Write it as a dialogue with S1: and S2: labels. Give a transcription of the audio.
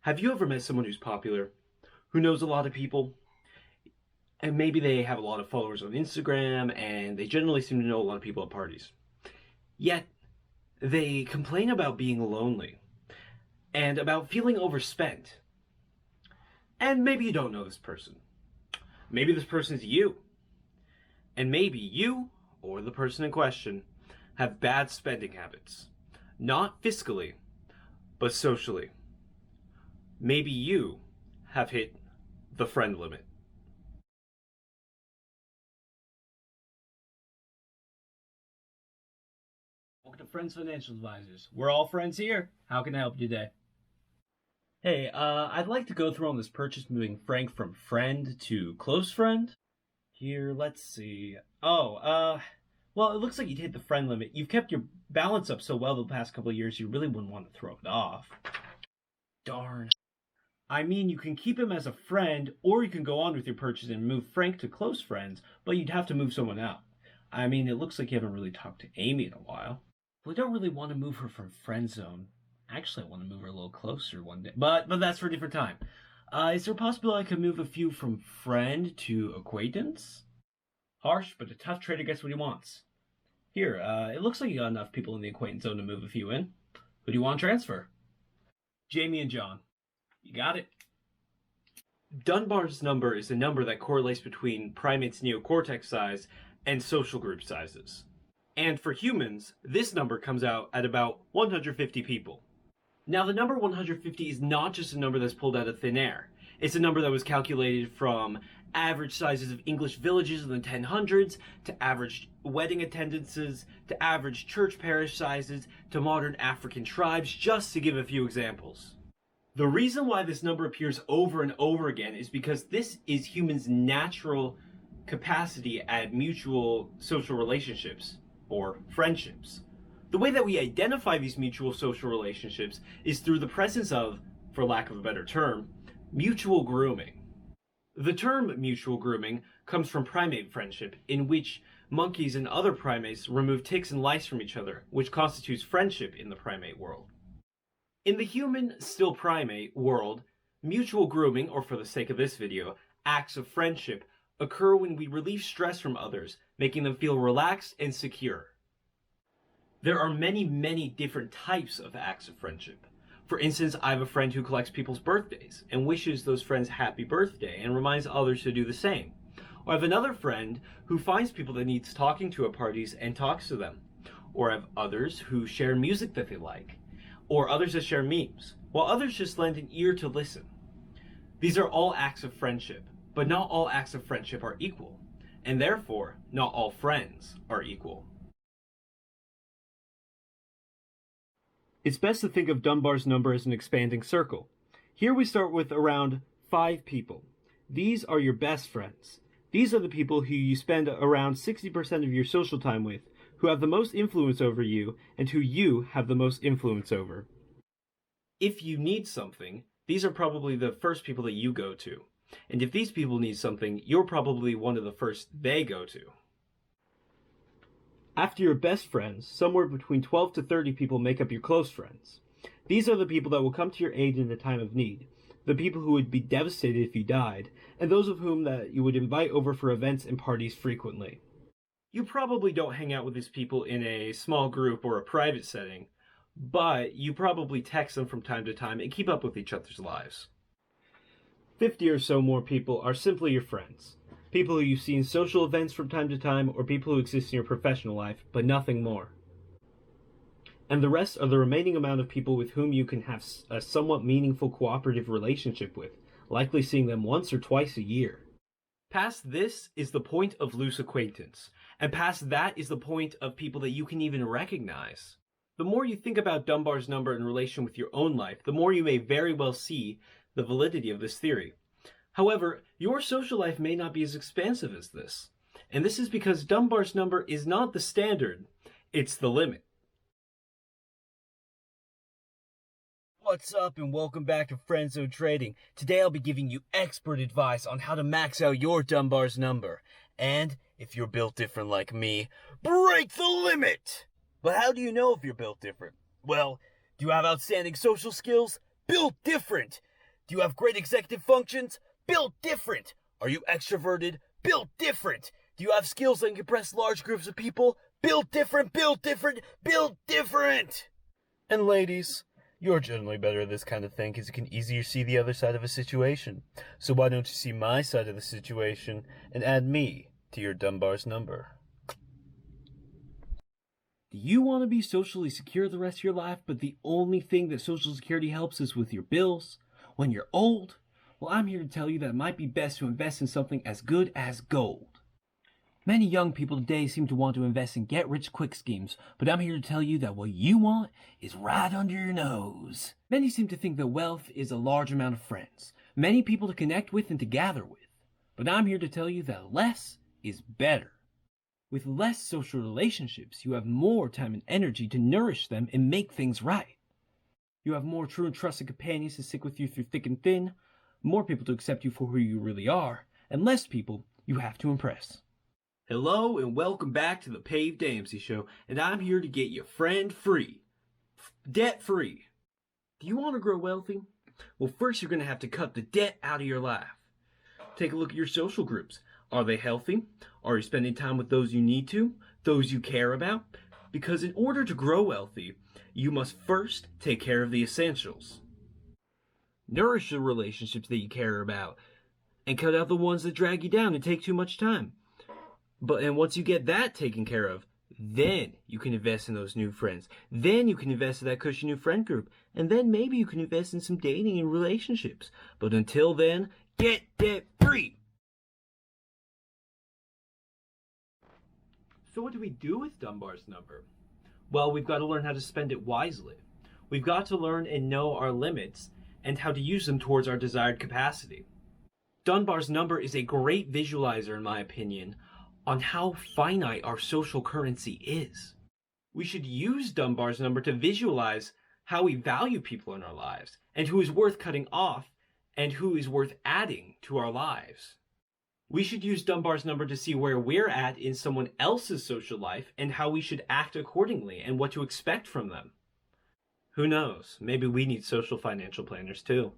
S1: Have you ever met someone who's popular, who knows a lot of people, and maybe they have a lot of followers on Instagram, and they generally seem to know a lot of people at parties? Yet, they complain about being lonely, and about feeling overspent. And maybe you don't know this person. Maybe this person's you. And maybe you, or the person in question, have bad spending habits. Not fiscally, but socially. Maybe you have hit the friend limit.
S2: Welcome to Friends Financial Advisors. We're all friends here. How can I help you today? Hey, I'd like to go through on this purchase moving Frank from friend to close friend. Here, let's see. Well, it looks like you'd hit the friend limit. You've kept your balance up so well the past couple of years, you really wouldn't want to throw it off. Darn. I mean, you can keep him as a friend, or you can go on with your purchase and move Frank to close friends, but you'd have to move someone out. I mean, it looks like you haven't really talked to Amy in a while. Well, I don't really want to move her from friend zone. Actually, I want to move her a little closer one day, but that's for a different time. Is there a possibility I could move a few from friend to acquaintance? Harsh, but a tough trader gets what he wants. Here, it looks like you got enough people in the acquaintance zone to move a few in. Who do you want to transfer? Jamie and John. You got it.
S1: Dunbar's number is a number that correlates between primates' neocortex size and social group sizes. And for humans, this number comes out at about 150 people. Now, the number 150 is not just a number that's pulled out of thin air. It's a number that was calculated from average sizes of English villages in the 1000s, to average wedding attendances, to average church parish sizes, to modern African tribes, just to give a few examples. The reason why this number appears over and over again is because this is humans' natural capacity at mutual social relationships, or friendships. The way that we identify these mutual social relationships is through the presence of, for lack of a better term, mutual grooming. The term mutual grooming comes from primate friendship, in which monkeys and other primates remove ticks and lice from each other, which constitutes friendship in the primate world. In the human, still primate, world, mutual grooming, or for the sake of this video, acts of friendship, occur when we relieve stress from others, making them feel relaxed and secure. There are many different types of acts of friendship. For instance, I have a friend who collects people's birthdays and wishes those friends happy birthday and reminds others to do the same. Or I have another friend who finds people that needs talking to at parties and talks to them. Or I have others who share music that they like. Or others that share memes, while others just lend an ear to listen. These are all acts of friendship, but not all acts of friendship are equal, and therefore, not all friends are equal. It's best to think of Dunbar's number as an expanding circle. Here we start with around 5 people. These are your best friends. These are the people who you spend around 60% of your social time with, who have the most influence over you, and who you have the most influence over. If you need something, these are probably the first people that you go to. And if these people need something, you're probably one of the first they go to. After your best friends, somewhere between 12 to 30 people make up your close friends. These are the people that will come to your aid in a time of need, the people who would be devastated if you died, and those of whom that you would invite over for events and parties frequently. You probably don't hang out with these people in a small group or a private setting, but you probably text them from time to time and keep up with each other's lives. 50 or so more people are simply your friends. People who you see in social events from time to time, or people who exist in your professional life, but nothing more. And the rest are the remaining amount of people with whom you can have a somewhat meaningful cooperative relationship with, likely seeing them once or twice a year. Past this is the point of loose acquaintance, and past that is the point of people that you can even recognize. The more you think about Dunbar's number in relation with your own life, the more you may very well see the validity of this theory. However, your social life may not be as expansive as this, and this is because Dunbar's number is not the standard, it's the limit. What's up, and welcome back to Friendzone Trading. Today I'll be giving you expert advice on how to max out your Dunbar's number. And, if you're built different like me, break the limit! But how do you know if you're built different? Well, do you have outstanding social skills? Built different!
S3: Do you have great executive functions? Built different. Are you extroverted? Built different. Do you have skills that can impress large groups of people? Built different, built different, built different. And ladies, you're generally better at this kind of thing because you can easier see the other side of a situation. So why don't you see my side of the situation and add me to your Dunbar's number?
S2: Do you want to be socially secure the rest of your life, but the only thing that Social Security helps is with your bills when you're old? Well, I'm here to tell you that it might be best to invest in something as good as gold. Many young people today seem to want to invest in get-rich-quick schemes, but I'm here to tell you that what you want is right under your nose. Many seem to think that wealth is a large amount of friends, many people to connect with and to gather with, but I'm here to tell you that less is better. With less social relationships, you have more time and energy to nourish them and make things right. You have more true and trusted companions to stick with you through thick and thin, more people to accept you for who you really are, and less people you have to impress.
S1: Hello and welcome back to the Pave Dempsey Show, and I'm here to get you friend-free, debt-free. Do you want to grow wealthy? Well, first you're going to have to cut the debt out of your life. Take a look at your social groups. Are they healthy? Are you spending time with those you need to, those you care about? Because in order to grow wealthy, you must first take care of the essentials. Nourish the relationships that you care about, and cut out the ones that drag you down and take too much time. And once you get that taken care of, then you can invest in those new friends. Then you can invest in that cushy new friend group. And then maybe you can invest in some dating and relationships. But until then, get debt free. So what do we do with Dunbar's number? Well, we've got to learn how to spend it wisely. We've got to learn and know our limits and how to use them towards our desired capacity. Dunbar's number is a great visualizer, in my opinion, on how finite our social currency is. We should use Dunbar's number to visualize how we value people in our lives and who is worth cutting off and who is worth adding to our lives. We should use Dunbar's number to see where we're at in someone else's social life and how we should act accordingly and what to expect from them. Who knows? Maybe we need social financial planners too.